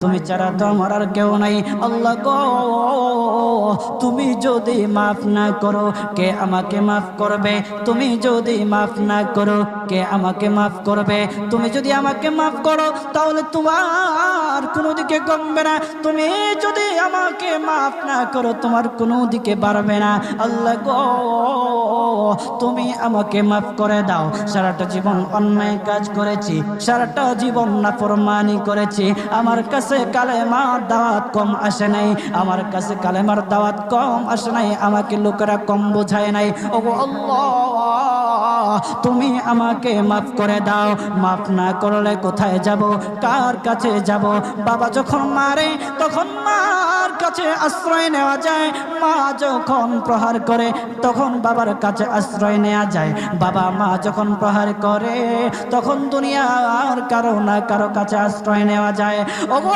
তুমি ছাড়া তো আমার আর কেউ নাই। আল্লাহ গো, তুমি যদি মাফ না করো কে আমাকে মাফ করবে? তুমি যদি মাফ না করো কে আমাকে মাফ করবে? তুমি যদি আমাকে মাফ করো তাহলে তোমার কোনো দিকে কমবে না, তুমি যদি আমাকে মাফ না করো তোমার কোনো দিকে বাড়বে না। আল্লাহ গো, তুমি আমাকে মাফ করে দাও। সারাটা জীবন অন্যায় কাজ করেছি, সারাটা জীবন নাফরমানি করেছি, আমার কাছে কালেমার দাওয়াত কম আসে নাই, আমার কাছে কালেমার দাওয়াত কম আসে নাই, আমাকে লোকেরা কম বোঝায় নাই। ওগো আল্লাহ, তুমি আমাকে মাফ করে দাও। মাফ না করলে কোথায় যাব, কার কাছে যাব? বাবা যখন মারে তখন মার কাছে আশ্রয় নেওয়া যায়, মা যখন প্রহার করে তখন বাবার কাছে আশ্রয় নেওয়া যায়, বাবা মা যখন প্রহার করে তখন দুনিয়ার কারো না কারো কাছে আশ্রয় নেওয়া যায়। ওগো